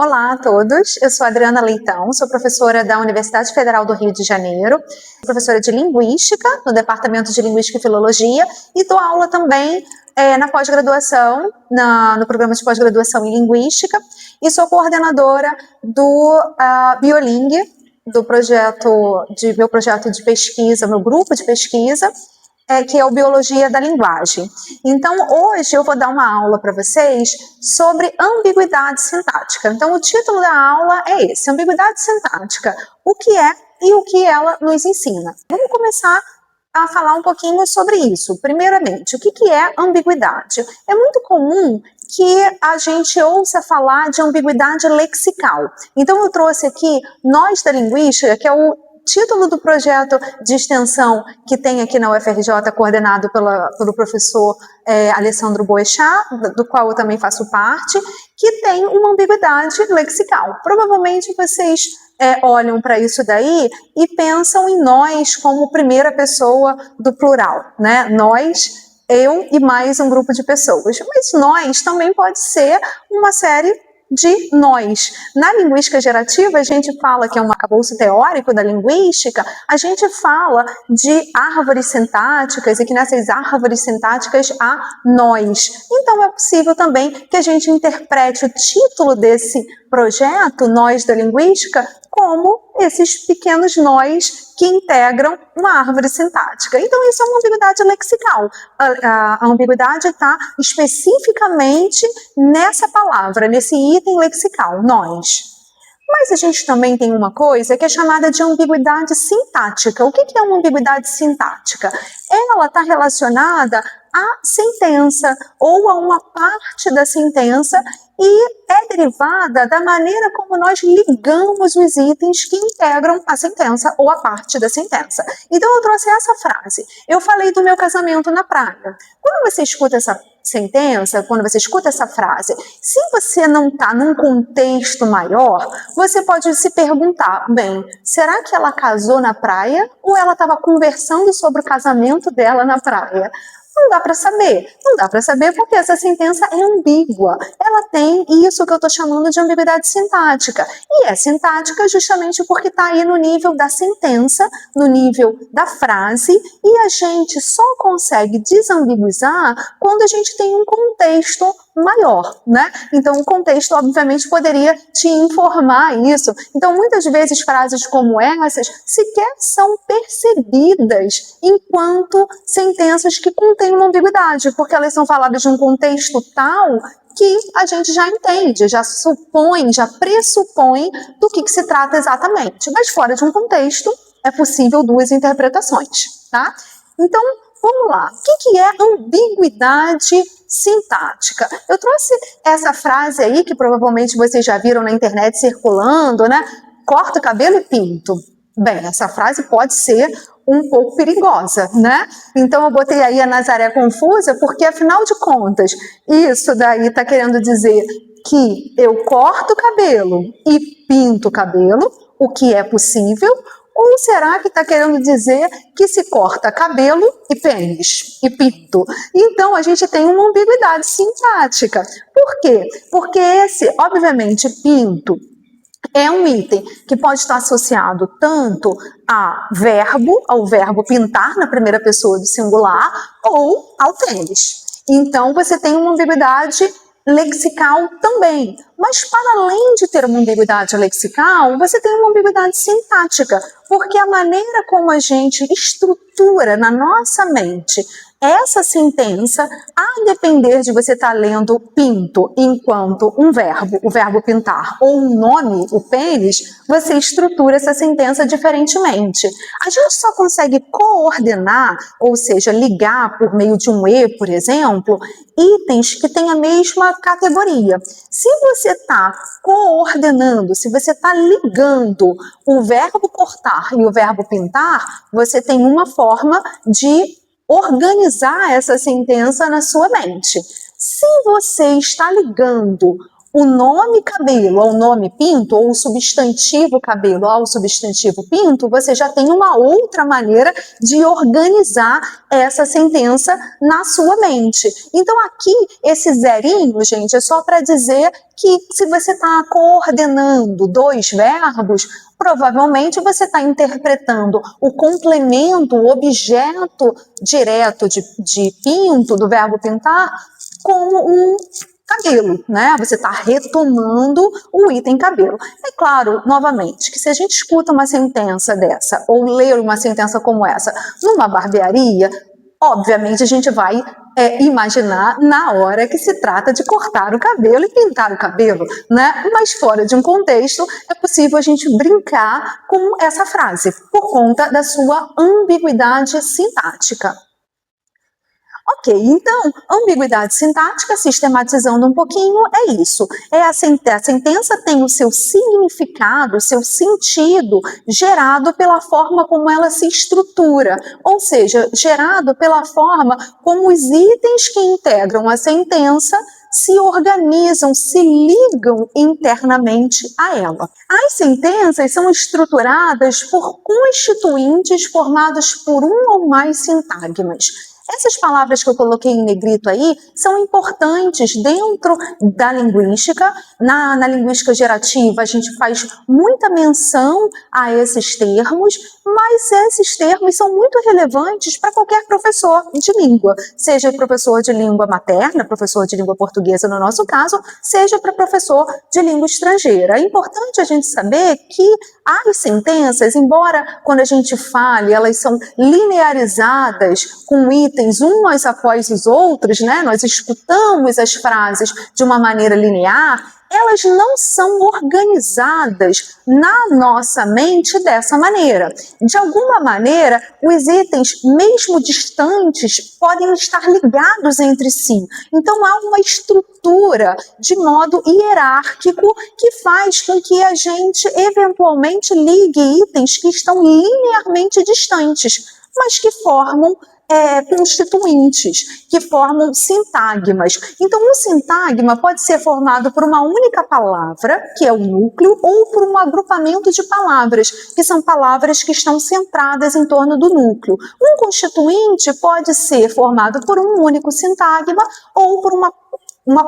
Olá a todos, eu sou Adriana Leitão, sou professora da Universidade Federal do Rio de Janeiro, professora de Linguística, no Departamento de Linguística e Filologia, e dou aula também na pós-graduação, no programa de pós-graduação em Linguística, e sou coordenadora do Bioling, meu projeto de pesquisa, meu grupo de pesquisa, que é o Biologia da Linguagem. Então, hoje eu vou dar uma aula para vocês sobre ambiguidade sintática. Então, o título da aula é esse, ambiguidade sintática, o que é e o que ela nos ensina. Vamos começar a falar um pouquinho sobre isso. Primeiramente, o que é ambiguidade? É muito comum que a gente ouça falar de ambiguidade lexical. Então, eu trouxe aqui Nós da Linguística, que é o título do projeto de extensão que tem aqui na UFRJ, coordenado pelo professor Alessandro Boechat, do qual eu também faço parte, que tem uma ambiguidade lexical. Provavelmente vocês olham para isso daí e pensam em nós como primeira pessoa do plural, né? Nós, eu e mais um grupo de pessoas. Mas nós também pode ser uma série de nós. Na linguística gerativa, a gente fala que é um arcabouço teórico da linguística, a gente fala de árvores sintáticas e que nessas árvores sintáticas há nós. Então é possível também que a gente interprete o título desse projeto, Nós da Linguística, como esses pequenos nós que integram uma árvore sintática. Então isso é uma ambiguidade lexical. A ambiguidade está especificamente nessa palavra, nesse item lexical, nós. Mas a gente também tem uma coisa que é chamada de ambiguidade sintática. O que é uma ambiguidade sintática? Ela está relacionada à sentença ou a uma parte da sentença e é derivada da maneira como nós ligamos os itens que integram a sentença ou a parte da sentença. Então eu trouxe essa frase. Eu falei do meu casamento na praia. Quando você escuta essa sentença, quando você escuta essa frase, se você não está num contexto maior, você pode se perguntar, bem, será que ela casou na praia ou ela estava conversando sobre o casamento dela na praia? Não dá para saber. Não dá para saber porque essa sentença é ambígua. Ela tem isso que eu estou chamando de ambiguidade sintática. E é sintática justamente porque está aí no nível da sentença, no nível da frase, e a gente só consegue desambiguizar quando a gente tem um contexto maior, né? Então, o contexto, obviamente, poderia te informar isso. Então, muitas vezes, frases como essas sequer são percebidas enquanto sentenças que contêm uma ambiguidade, porque elas são faladas de um contexto tal que a gente já entende, já supõe, já pressupõe do que se trata exatamente. Mas fora de um contexto, é possível duas interpretações, tá? Então, vamos lá. O que é ambiguidade sintática? Eu trouxe essa frase aí, que provavelmente vocês já viram na internet circulando, né? Corta o cabelo e pinto. Bem, essa frase pode ser um pouco perigosa, né? Então eu botei aí a Nazaré confusa, porque afinal de contas, isso daí está querendo dizer que eu corto o cabelo e pinto o cabelo, o que é possível, ou será que está querendo dizer que se corta cabelo e pênis e pinto? Então a gente tem uma ambiguidade sintática. Por quê? Porque obviamente, pinto é um item que pode estar associado tanto ao verbo pintar na primeira pessoa do singular ou ao pênis. Então você tem uma ambiguidade lexical também. Mas para além de ter uma ambiguidade lexical, você tem uma ambiguidade sintática, porque a maneira como a gente estrutura na nossa mente essa sentença, a depender de você estar lendo pinto enquanto um verbo, o verbo pintar, ou um nome, o pênis, você estrutura essa sentença diferentemente. A gente só consegue coordenar, ou seja, ligar por meio de um e, por exemplo, itens que têm a mesma categoria. Se você está coordenando, se você está ligando o verbo cortar e o verbo pintar, você tem uma forma de organizar essa sentença na sua mente. Se você está ligando o nome cabelo ao nome pinto, ou o substantivo cabelo ao substantivo pinto, você já tem uma outra maneira de organizar essa sentença na sua mente. Então aqui, esse zerinho, gente, é só para dizer que se você está coordenando dois verbos, provavelmente você está interpretando o complemento, o objeto direto de pinto, do verbo pintar, como um cabelo, né? Você está retomando o item cabelo. É claro, novamente, que se a gente escuta uma sentença dessa, ou lê uma sentença como essa, numa barbearia, obviamente a gente vai imaginar na hora que se trata de cortar o cabelo e pintar o cabelo, né? Mas fora de um contexto, é possível a gente brincar com essa frase, por conta da sua ambiguidade sintática. Ok, então, ambiguidade sintática, sistematizando um pouquinho, é isso. A sentença tem o seu significado, o seu sentido, gerado pela forma como ela se estrutura, ou seja, gerado pela forma como os itens que integram a sentença se organizam, se ligam internamente a ela. As sentenças são estruturadas por constituintes formados por um ou mais sintagmas. Essas palavras que eu coloquei em negrito aí são importantes dentro da linguística. Na linguística gerativa, a gente faz muita menção a esses termos, mas esses termos são muito relevantes para qualquer professor de língua, seja professor de língua materna, professor de língua portuguesa no nosso caso, seja para professor de língua estrangeira. É importante a gente saber que as sentenças, embora quando a gente fale, elas são linearizadas com itens uns após os outros, né? Nós escutamos as frases de uma maneira linear, elas não são organizadas na nossa mente dessa maneira. De alguma maneira, os itens, mesmo distantes, podem estar ligados entre si. Então, há uma estrutura de modo hierárquico que faz com que a gente, eventualmente, ligue itens que estão linearmente distantes, mas que formam constituintes, que formam sintagmas. Então, um sintagma pode ser formado por uma única palavra, que é o núcleo, ou por um agrupamento de palavras, que são palavras que estão centradas em torno do núcleo. Um constituinte pode ser formado por um único sintagma ou por uma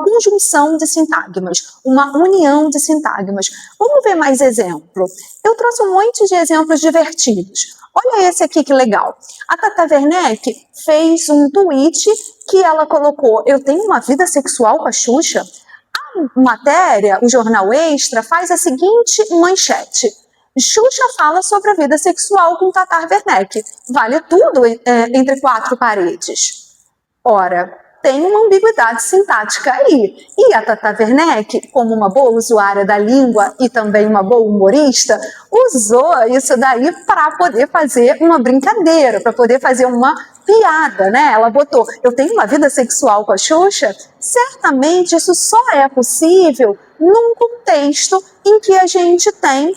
conjunção de sintagmas, uma união de sintagmas. Vamos ver mais exemplo. Eu trouxe um monte de exemplos divertidos. Olha esse aqui que legal. A Tata Werneck fez um tweet que ela colocou: eu tenho uma vida sexual com a Xuxa. A matéria, o Jornal Extra, faz a seguinte manchete: Xuxa fala sobre a vida sexual com Tata Werneck. Vale tudo entre quatro paredes. Ora, tem uma ambiguidade sintática aí. E a Tata Werneck, como uma boa usuária da língua e também uma boa humorista, usou isso daí para poder fazer uma brincadeira, para poder fazer uma piada, né? Ela botou: eu tenho uma vida sexual com a Xuxa. Certamente isso só é possível num contexto em que a gente tem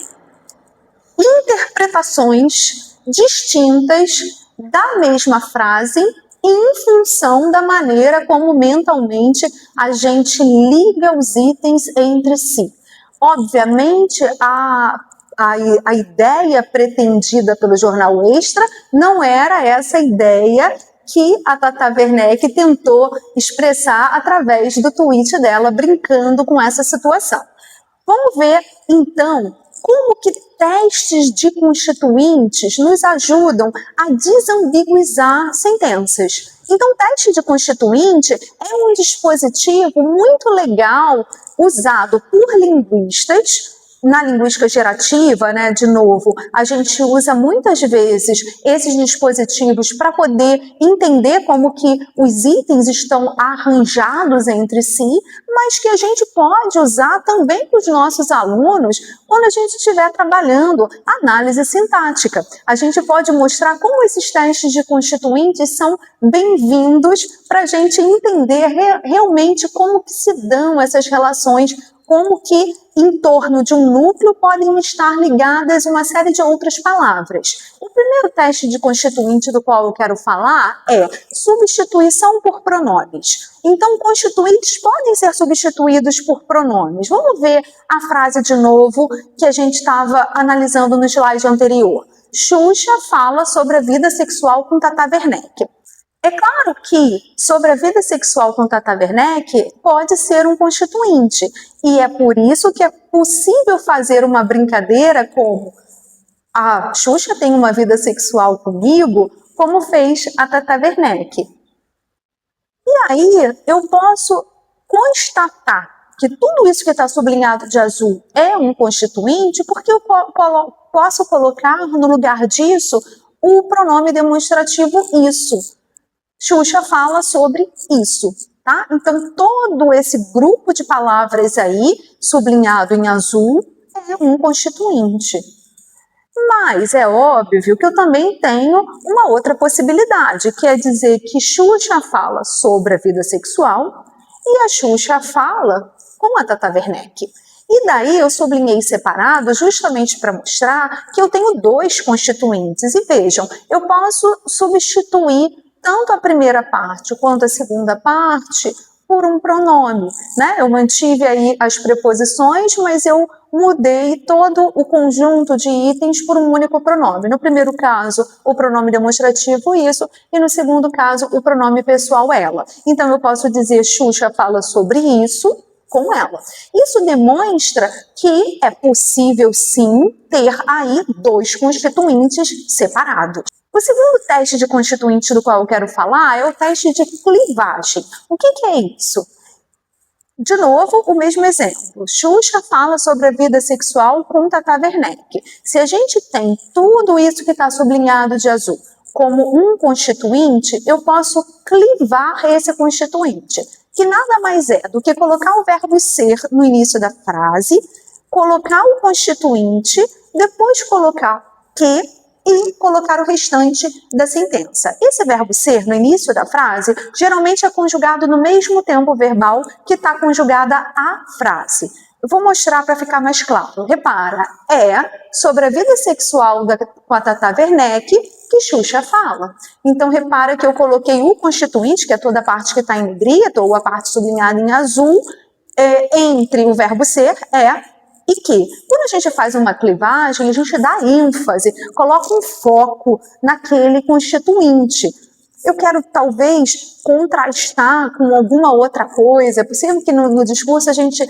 interpretações distintas da mesma frase, em função da maneira como mentalmente a gente liga os itens entre si. Obviamente, a ideia pretendida pelo Jornal Extra não era essa ideia que a Tata Werneck tentou expressar através do tweet dela, brincando com essa situação. Vamos ver, então, como que testes de constituintes nos ajudam a desambiguizar sentenças. Então, o teste de constituinte é um dispositivo muito legal usado por linguistas. Na linguística gerativa, né, de novo, a gente usa muitas vezes esses dispositivos para poder entender como que os itens estão arranjados entre si, mas que a gente pode usar também para os nossos alunos quando a gente estiver trabalhando análise sintática. A gente pode mostrar como esses testes de constituintes são bem-vindos para a gente entender realmente como que se dão essas relações, como que em torno de um núcleo podem estar ligadas uma série de outras palavras. O primeiro teste de constituinte do qual eu quero falar é substituição por pronomes. Então, constituintes podem ser substituídos por pronomes. Vamos ver a frase de novo que a gente estava analisando no slide anterior. Xuxa fala sobre a vida sexual com Tata Werneck. É claro que sobre a vida sexual com Tata Werneck pode ser um constituinte, e é por isso que é possível fazer uma brincadeira como a Xuxa tem uma vida sexual comigo, como fez a Tata Werneck. E aí eu posso constatar que tudo isso que está sublinhado de azul é um constituinte, porque eu posso colocar no lugar disso o pronome demonstrativo isso. Xuxa fala sobre isso, tá? Então, todo esse grupo de palavras aí, sublinhado em azul, é um constituinte. Mas é óbvio que eu também tenho uma outra possibilidade, que é dizer que Xuxa fala sobre a vida sexual e a Xuxa fala com a Tata Werneck. E daí eu sublinhei separado justamente para mostrar que eu tenho dois constituintes. E vejam, eu posso substituir tanto a primeira parte quanto a segunda parte por um pronome, né? Eu mantive aí as preposições, mas eu mudei todo o conjunto de itens por um único pronome. No primeiro caso, o pronome demonstrativo isso, e no segundo caso, o pronome pessoal ela. Então eu posso dizer Xuxa fala sobre isso com ela. Isso demonstra que é possível sim ter aí dois constituintes separados. O segundo teste de constituinte do qual eu quero falar é o teste de clivagem. O que é isso? De novo, o mesmo exemplo. Xuxa fala sobre a vida sexual com Tata Werneck. Se a gente tem tudo isso que está sublinhado de azul como um constituinte, eu posso clivar esse constituinte, que nada mais é do que colocar o verbo ser no início da frase, colocar o constituinte, depois colocar que e colocar o restante da sentença. Esse verbo ser, no início da frase, geralmente é conjugado no mesmo tempo verbal que está conjugada a frase. Eu vou mostrar para ficar mais claro. Repara, é sobre a vida sexual com a Tata Werneck que Xuxa fala. Então, repara que eu coloquei o constituinte, que é toda a parte que está em negrito, ou a parte sublinhada em azul, entre o verbo ser, e que, quando a gente faz uma clivagem, a gente dá ênfase, coloca um foco naquele constituinte. Eu quero, talvez, contrastar com alguma outra coisa. É possível que no discurso a gente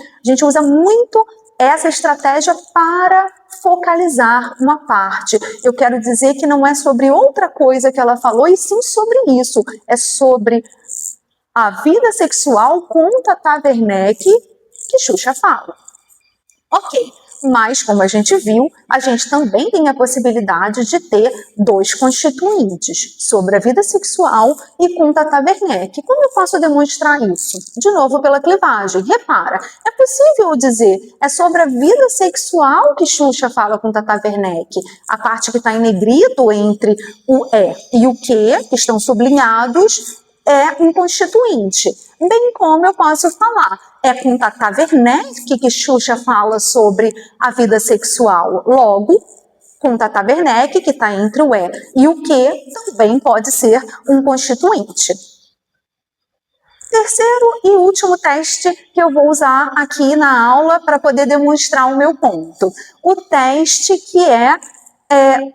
usa muito essa estratégia para focalizar uma parte. Eu quero dizer que não é sobre outra coisa que ela falou, e sim sobre isso. É sobre a vida sexual com Tata Werneck que Xuxa fala. Ok, mas como a gente viu, a gente também tem a possibilidade de ter dois constituintes sobre a vida sexual e com Tata Werneck. Como eu posso demonstrar isso? De novo, pela clivagem. Repara, é possível dizer, é sobre a vida sexual que Xuxa fala com Tata Werneck. A parte que está em negrito entre o e o que estão sublinhados, é um constituinte. Bem como eu posso falar, é com Tata Werneck que Xuxa fala sobre a vida sexual. Logo, com Tata Werneck, que está entre o e o que, também pode ser um constituinte. Terceiro e último teste que eu vou usar aqui na aula para poder demonstrar o meu ponto. O teste que é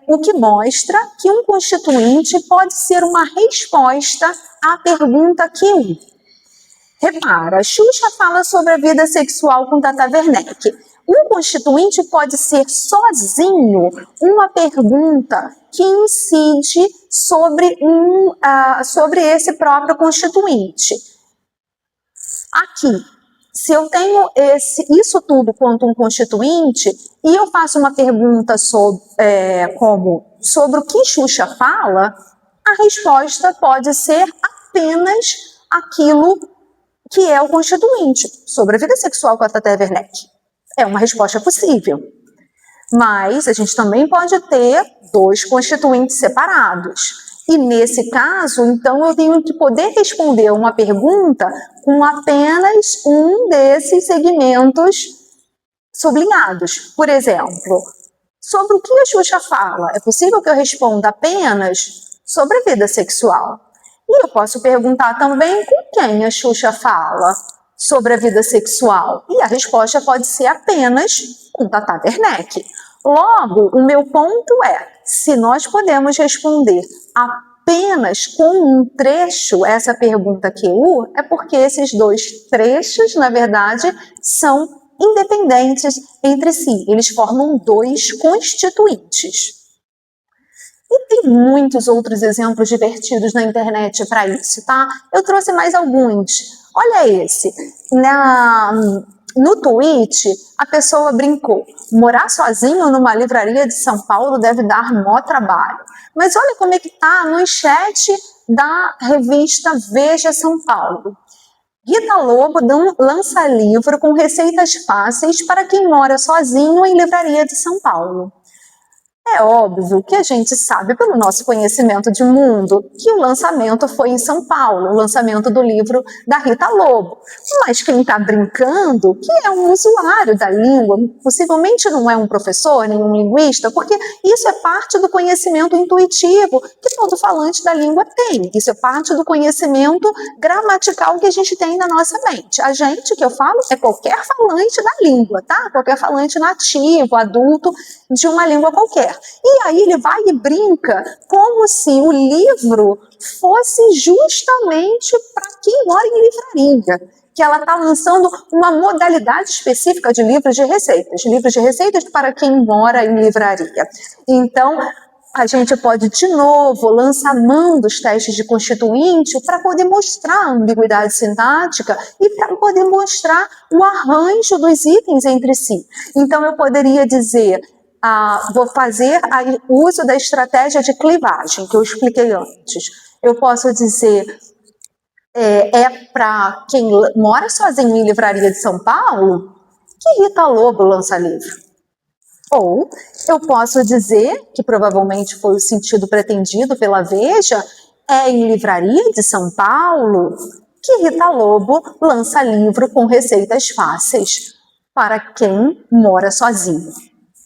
o que mostra que um constituinte pode ser uma resposta à pergunta Q1. Repara, Xuxa fala sobre a vida sexual com Tata Werneck. Um constituinte pode ser sozinho uma pergunta que incide sobre esse próprio constituinte. Aqui, se eu tenho isso tudo quanto um constituinte e eu faço uma pergunta sobre o que Xuxa fala, a resposta pode ser apenas aquilo que é o constituinte, sobre a vida sexual com a Tata Werneck. É uma resposta possível. Mas a gente também pode ter dois constituintes separados. E nesse caso, então, eu tenho que poder responder uma pergunta com apenas um desses segmentos sublinhados. Por exemplo, sobre o que a Xuxa fala? É possível que eu responda apenas sobre a vida sexual. E eu posso perguntar também com quem a Xuxa fala sobre a vida sexual. E a resposta pode ser apenas com Tata Werneck. Logo, o meu ponto é, se nós podemos responder apenas com um trecho essa pergunta QU, é porque esses dois trechos, na verdade, são independentes entre si. Eles formam dois constituintes. E tem muitos outros exemplos divertidos na internet para isso, tá? Eu trouxe mais alguns. Olha esse. No tweet, a pessoa brincou. Morar sozinho numa livraria de São Paulo deve dar mó trabalho. Mas olha como é que tá a manchete da revista Veja São Paulo. Rita Lobo lança livro com receitas fáceis para quem mora sozinho em livraria de São Paulo. É óbvio que a gente sabe, pelo nosso conhecimento de mundo, que o lançamento foi em São Paulo, o lançamento do livro da Rita Lobo. Mas quem está brincando, que é um usuário da língua, possivelmente não é um professor, nem um linguista, porque isso é parte do conhecimento intuitivo que todo falante da língua tem. Isso é parte do conhecimento gramatical que a gente tem na nossa mente. A gente, que eu falo, é qualquer falante da língua, tá? Qualquer falante nativo, adulto, de uma língua qualquer. E aí ele vai e brinca como se o livro fosse justamente para quem mora em livraria, que ela está lançando uma modalidade específica de livros de receitas para quem mora em livraria. Então, a gente pode, de novo, lançar mão dos testes de constituinte para poder mostrar a ambiguidade sintática e para poder mostrar o arranjo dos itens entre si. Então, eu poderia dizer... vou fazer o uso da estratégia de clivagem, que eu expliquei antes. Eu posso dizer, para quem mora sozinho em livraria de São Paulo, que Rita Lobo lança livro. Ou eu posso dizer, que provavelmente foi o sentido pretendido pela Veja, em livraria de São Paulo, que Rita Lobo lança livro com receitas fáceis para quem mora sozinho.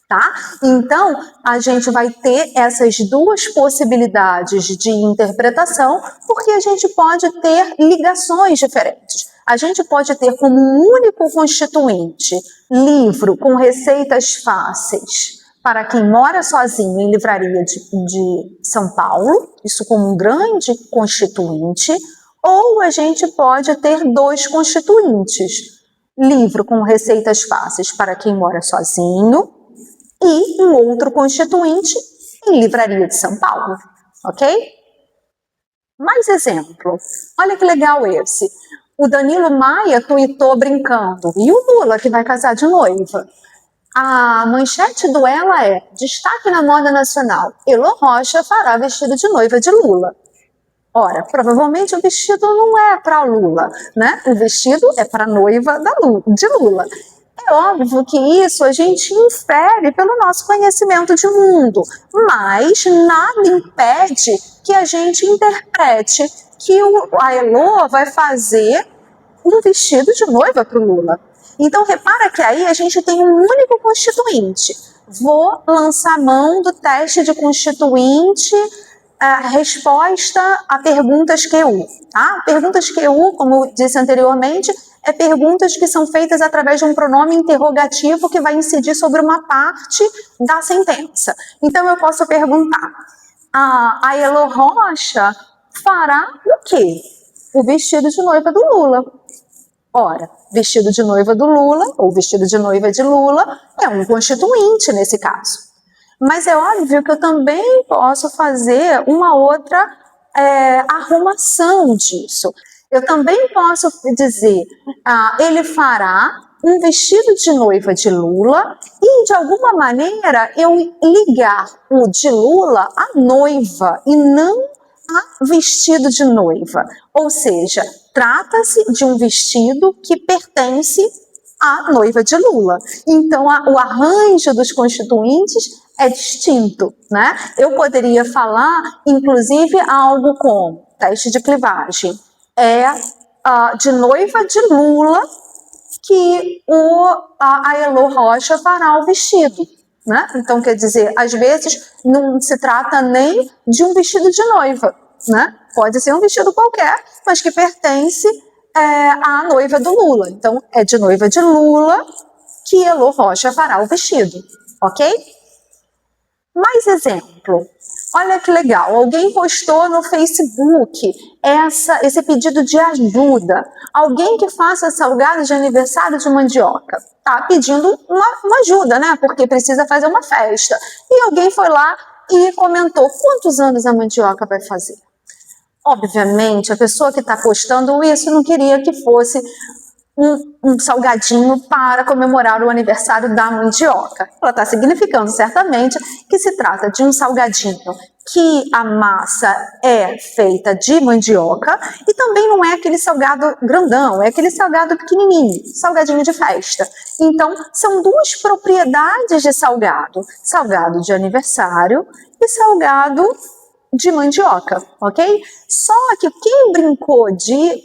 Tá? Então, a gente vai ter essas duas possibilidades de interpretação, porque a gente pode ter ligações diferentes. A gente pode ter como um único constituinte livro com receitas fáceis para quem mora sozinho em livraria de São Paulo, isso como um grande constituinte, ou a gente pode ter dois constituintes, livro com receitas fáceis para quem mora sozinho, e um outro constituinte em livraria de São Paulo, ok? Mais exemplo. Olha que legal esse. O Danilo Maia tuitou brincando. E o Lula, que vai casar de noiva? A manchete do Ela é: destaque na moda nacional. Elô Rocha fará vestido de noiva de Lula. Ora, provavelmente o vestido não é para Lula, né? O vestido é para a noiva de Lula. É óbvio que isso a gente infere pelo nosso conhecimento de mundo, mas nada impede que a gente interprete que a Elô vai fazer um vestido de noiva para o Lula. Então, repara que aí a gente tem um único constituinte. Vou lançar mão do teste de constituinte, resposta a perguntas QU. Tá? Perguntas QU, como eu disse anteriormente, perguntas que são feitas através de um pronome interrogativo que vai incidir sobre uma parte da sentença. Então, eu posso perguntar, a Elô Rocha fará o quê? O vestido de noiva do Lula. Ora, vestido de noiva do Lula, ou vestido de noiva de Lula, é um constituinte nesse caso. Mas é óbvio que eu também posso fazer uma outra arrumação disso. Eu também posso dizer, ele fará um vestido de noiva de Lula e, de alguma maneira, eu ligar o de Lula à noiva e não a vestido de noiva. Ou seja, trata-se de um vestido que pertence à noiva de Lula. Então, o arranjo dos constituintes é distinto, né? Eu poderia falar, inclusive, algo como teste de clivagem. De noiva de Lula que a Elo Rocha fará o vestido. Né? Então, quer dizer, às vezes não se trata nem de um vestido de noiva, né? Pode ser um vestido qualquer, mas que pertence à noiva do Lula. Então, é de noiva de Lula que Elo Rocha fará o vestido, ok? Mais exemplo. Olha que legal, alguém postou no Facebook esse pedido de ajuda. Alguém que faça salgado de aniversário de mandioca. Tá pedindo uma ajuda, né? Porque precisa fazer uma festa. E alguém foi lá e comentou quantos anos a mandioca vai fazer. Obviamente, a pessoa que está postando isso não queria que fosse um salgadinho para comemorar o aniversário da mandioca. Ela está significando certamente que se trata de um salgadinho que a massa é feita de mandioca e também não é aquele salgado grandão, é aquele salgado pequenininho, salgadinho de festa. Então, são duas propriedades de salgado, salgado de aniversário e salgado de mandioca, ok? Só que quem brincou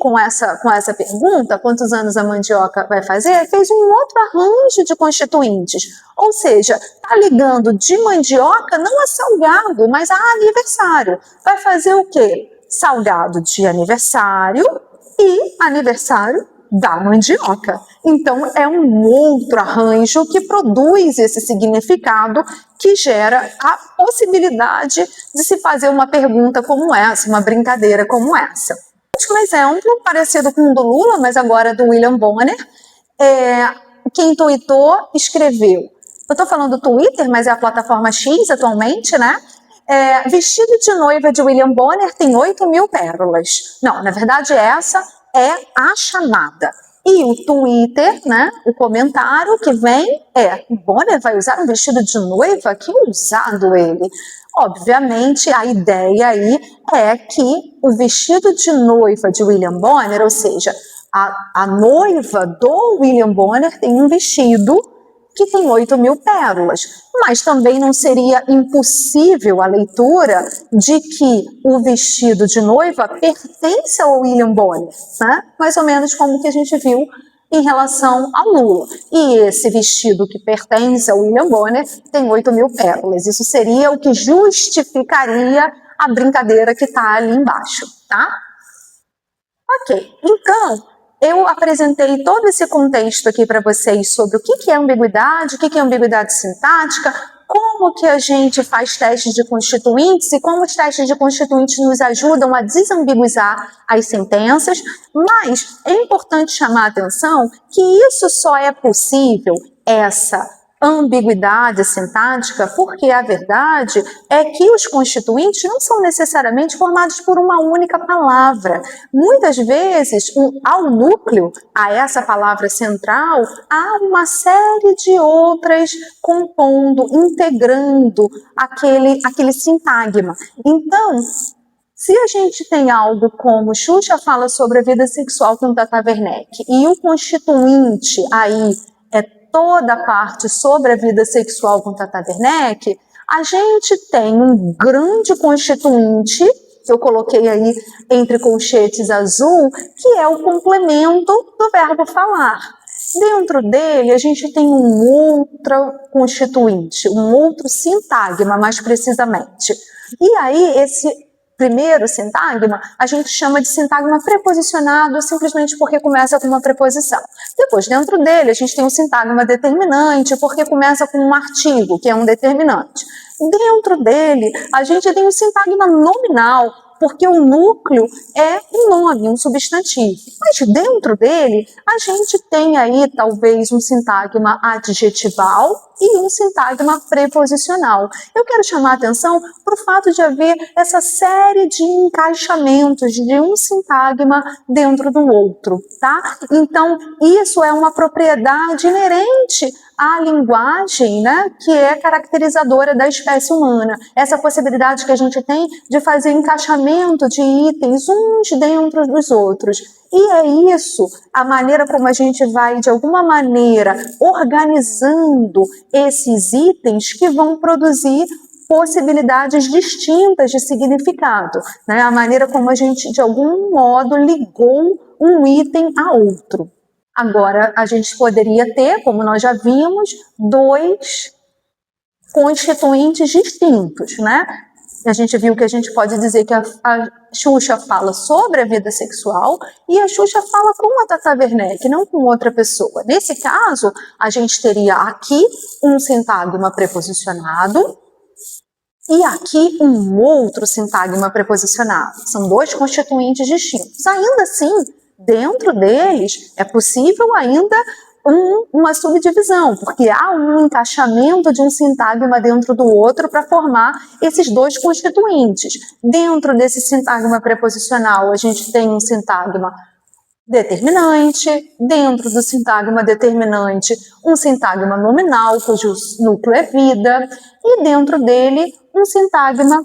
com essa pergunta, quantos anos a mandioca vai fazer, fez um outro arranjo de constituintes. Ou seja, está ligando de mandioca não a salgado, mas a aniversário. Vai fazer o quê? Salgado de aniversário e aniversário da mandioca. Então, é um outro arranjo que produz esse significado que gera a possibilidade de se fazer uma pergunta como essa, uma brincadeira como essa. Um exemplo, parecido com o do Lula, mas agora do William Bonner, quem tweetou escreveu. Eu estou falando do Twitter, mas é a plataforma X atualmente, né? Vestido de noiva de William Bonner tem 8.000 pérolas. Não, na verdade essa é a chamada. E o Twitter, né, o comentário que vem Bonner vai usar um vestido de noiva? Que ousado ele! Obviamente, a ideia aí é que o vestido de noiva de William Bonner, ou seja, a noiva do William Bonner tem um vestido que tem 8.000 pérolas, mas também não seria impossível a leitura de que o vestido de noiva pertence ao William Bonner, né? Mais ou menos como que a gente viu em relação ao Lula. E esse vestido que pertence ao William Bonner tem 8.000 pérolas. Isso seria o que justificaria a brincadeira que está ali embaixo, tá? Ok, então eu apresentei todo esse contexto aqui para vocês sobre o que é ambiguidade, o que é ambiguidade sintática, como que a gente faz testes de constituintes e como os testes de constituintes nos ajudam a desambiguizar as sentenças, mas é importante chamar a atenção que isso só é possível, essa ambiguidade sintática, porque a verdade é que os constituintes não são necessariamente formados por uma única palavra. Muitas vezes, ao núcleo, a essa palavra central, há uma série de outras compondo, integrando aquele sintagma. Então, se a gente tem algo como Xuxa fala sobre a vida sexual com Tata Werneck e o constituinte aí toda a parte sobre a vida sexual com Tata Werneck, a gente tem um grande constituinte, que eu coloquei aí entre colchetes azul, que é o complemento do verbo falar. Dentro dele, a gente tem um outro constituinte, um outro sintagma, mais precisamente. E aí, esse primeiro sintagma, a gente chama de sintagma preposicionado simplesmente porque começa com uma preposição. Depois, dentro dele, a gente tem um sintagma determinante porque começa com um artigo, que é um determinante. Dentro dele, a gente tem um sintagma nominal, porque o núcleo é um nome, um substantivo. Mas dentro dele, a gente tem aí talvez um sintagma adjetival e um sintagma preposicional. Eu quero chamar a atenção para o fato de haver essa série de encaixamentos de um sintagma dentro do outro, tá? Então, isso é uma propriedade inerente à linguagem, né, que é caracterizadora da espécie humana. Essa possibilidade que a gente tem de fazer encaixamento de itens uns dentro dos outros. E é isso, a maneira como a gente vai, de alguma maneira, organizando esses itens que vão produzir possibilidades distintas de significado, né? A maneira como a gente, de algum modo, ligou um item a outro. Agora, a gente poderia ter, como nós já vimos, dois constituintes distintos, né? A gente viu que a gente pode dizer que a Xuxa fala sobre a vida sexual e a Xuxa fala com a Tata Werneck, não com outra pessoa. Nesse caso, a gente teria aqui um sintagma preposicionado e aqui um outro sintagma preposicionado. São dois constituintes distintos. Ainda assim, dentro deles, é possível ainda uma subdivisão, porque há um encaixamento de um sintagma dentro do outro para formar esses dois constituintes. Dentro desse sintagma preposicional, a gente tem um sintagma determinante, dentro do sintagma determinante, um sintagma nominal, cujo núcleo é vida, e dentro dele, um sintagma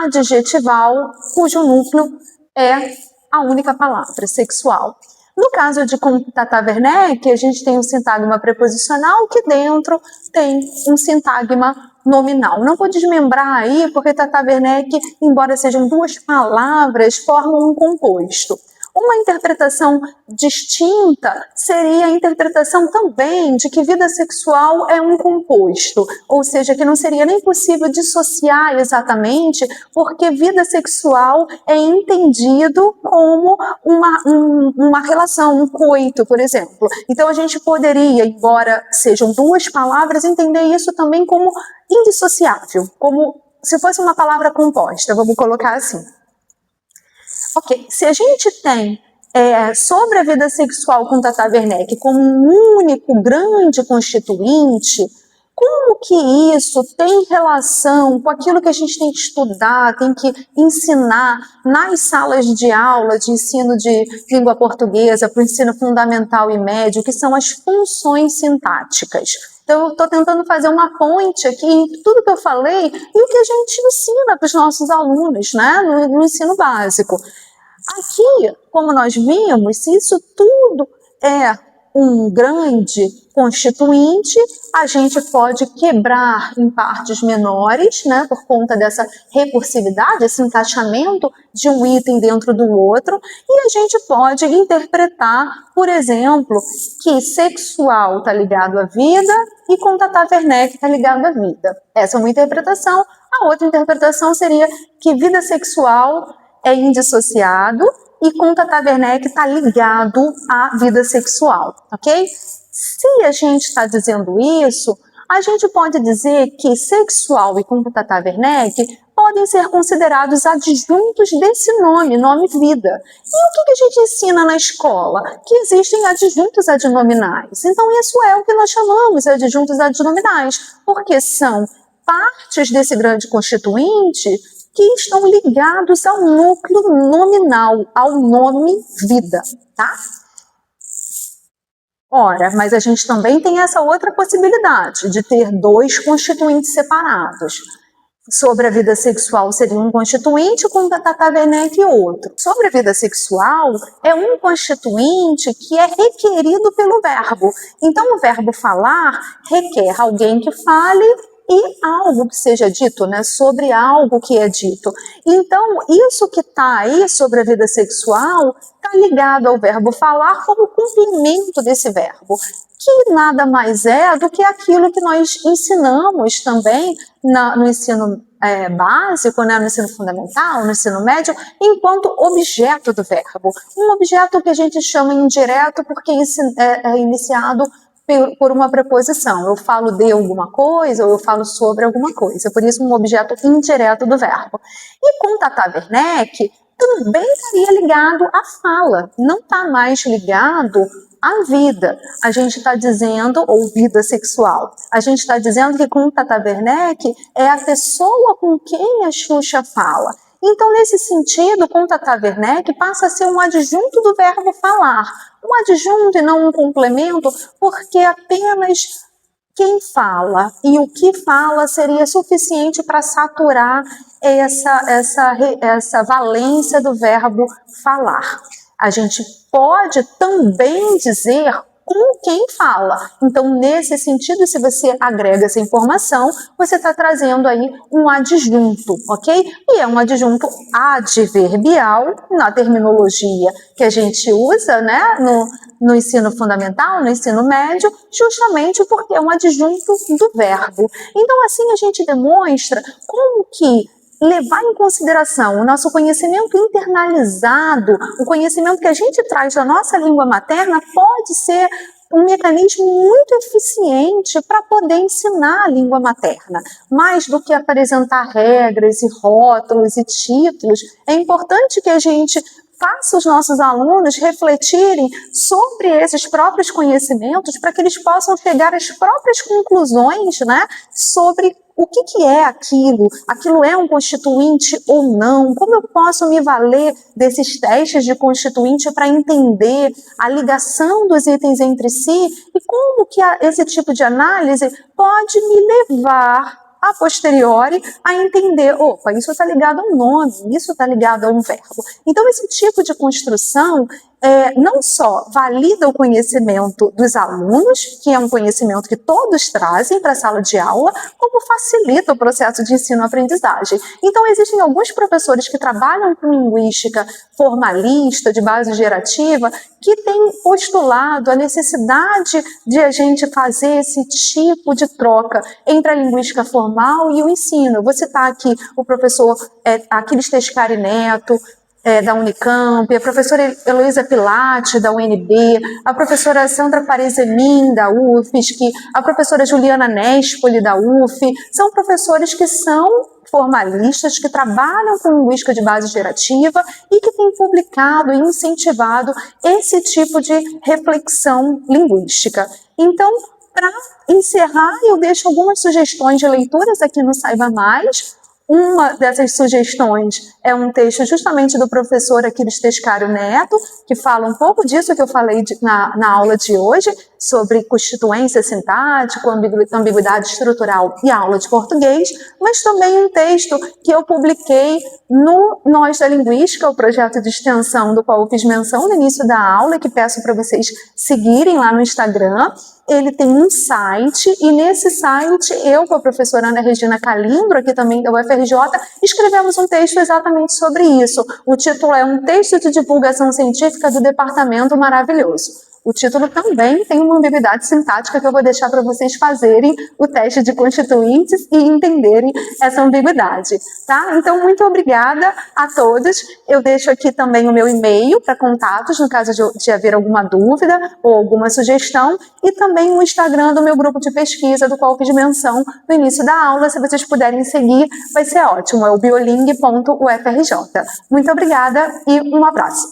adjetival, cujo núcleo é a única palavra, sexual. No caso de Tata Werneck, a gente tem um sintagma preposicional que dentro tem um sintagma nominal. Não vou desmembrar aí, porque Tata Werneck, embora sejam duas palavras, formam um composto. Uma interpretação distinta seria a interpretação também de que vida sexual é um composto, ou seja, que não seria nem possível dissociar exatamente, porque vida sexual é entendido como uma relação, um coito, por exemplo. Então a gente poderia, embora sejam duas palavras, entender isso também como indissociável, como se fosse uma palavra composta, vamos colocar assim. Ok, se a gente tem sobre a vida sexual com Tata Werneck como um único grande constituinte, como que isso tem relação com aquilo que a gente tem que estudar, tem que ensinar nas salas de aula de ensino de língua portuguesa para o ensino fundamental e médio, que são as funções sintáticas? Então, eu estou tentando fazer uma ponte aqui entre tudo que eu falei e o que a gente ensina para os nossos alunos, né, no ensino básico. Aqui, como nós vimos, se isso tudo é um grande constituinte, a gente pode quebrar em partes menores, né, por conta dessa recursividade, esse encaixamento de um item dentro do outro, e a gente pode interpretar, por exemplo, que sexual está ligado à vida e com Tata Werneck está ligado à vida. Essa é uma interpretação. A outra interpretação seria que vida sexual é indissociado e com Tata Werneck está ligado à vida sexual, ok? Se a gente está dizendo isso, a gente pode dizer que sexual e com Tata Werneck podem ser considerados adjuntos desse nome vida. E o que a gente ensina na escola? Que existem adjuntos adnominais. Então isso é o que nós chamamos de adjuntos adnominais, porque são partes desse grande constituinte que estão ligados ao núcleo nominal, ao nome vida, tá? Ora, mas a gente também tem essa outra possibilidade de ter dois constituintes separados. Sobre a vida sexual seria um constituinte com Tata Werneck e outro. Sobre a vida sexual é um constituinte que é requerido pelo verbo. Então o verbo falar requer alguém que fale e algo que seja dito, né, sobre algo que é dito. Então, isso que está aí sobre a vida sexual está ligado ao verbo falar como complemento desse verbo, que nada mais é do que aquilo que nós ensinamos também no ensino básico, né, no ensino fundamental, no ensino médio, enquanto objeto do verbo. Um objeto que a gente chama indireto porque é iniciado por uma preposição. Eu falo de alguma coisa ou eu falo sobre alguma coisa. Por isso, um objeto indireto do verbo. E com Tata Werneck, também estaria ligado à fala. Não está mais ligado à vida. A gente está dizendo, ou vida sexual, a gente está dizendo que com Tata Werneck é a pessoa com quem a Xuxa fala. Então, nesse sentido, com Tata Werneck passa a ser um adjunto do verbo falar. Um adjunto e não um complemento, porque apenas quem fala e o que fala seria suficiente para saturar essa valência do verbo falar. A gente pode também dizer com quem fala. Então, nesse sentido, se você agrega essa informação, você está trazendo aí um adjunto, ok? E é um adjunto adverbial na terminologia que a gente usa, né, no ensino fundamental, no ensino médio, justamente porque é um adjunto do verbo. Então, assim a gente demonstra como que levar em consideração o nosso conhecimento internalizado, o conhecimento que a gente traz da nossa língua materna, pode ser um mecanismo muito eficiente para poder ensinar a língua materna. Mais do que apresentar regras e rótulos e títulos, é importante que a gente faça os nossos alunos refletirem sobre esses próprios conhecimentos para que eles possam chegar às próprias conclusões, né, sobre o que é aquilo? Aquilo é um constituinte ou não? Como eu posso me valer desses testes de constituinte para entender a ligação dos itens entre si e como que esse tipo de análise pode me levar a posteriori a entender, opa, isso está ligado a um nome, isso está ligado a um verbo. Então, esse tipo de construção não só valida o conhecimento dos alunos, que é um conhecimento que todos trazem para a sala de aula, como facilita o processo de ensino-aprendizagem. Então, existem alguns professores que trabalham com linguística formalista, de base gerativa, que têm postulado a necessidade de a gente fazer esse tipo de troca entre a linguística formal e o ensino. Eu vou citar aqui o professor Aquiles Tescari Neto, da Unicamp, a professora Heloísa Pilate, da UNB, a professora Sandra Parezemin, da UFSC, a professora Juliana Nespoli, da UF, são professores que são formalistas, que trabalham com linguística de base gerativa e que têm publicado e incentivado esse tipo de reflexão linguística. Então, para encerrar, eu deixo algumas sugestões de leituras aqui no Saiba Mais. Uma dessas sugestões é um texto justamente do professor Aquiles Tescari Neto, que fala um pouco disso que eu falei na aula de hoje, sobre constituência sintática, ambiguidade estrutural e aula de português, mas também um texto que eu publiquei no Nós da Linguística, o projeto de extensão do qual eu fiz menção no início da aula, que peço para vocês seguirem lá no Instagram. Ele tem um site, e nesse site, eu com a professora Ana Regina Calimbro, aqui também da UFRJ, escrevemos um texto exatamente sobre isso. O título é Um Texto de Divulgação Científica do Departamento Maravilhoso. O título também tem uma ambiguidade sintática que eu vou deixar para vocês fazerem o teste de constituintes e entenderem essa ambiguidade, tá? Então, muito obrigada a todos. Eu deixo aqui também o meu e-mail para contatos, no caso de haver alguma dúvida ou alguma sugestão, e também o Instagram do meu grupo de pesquisa, do qual eu fiz menção no início da aula. Se vocês puderem seguir, vai ser ótimo. É o bioling.ufrj. Muito obrigada e um abraço.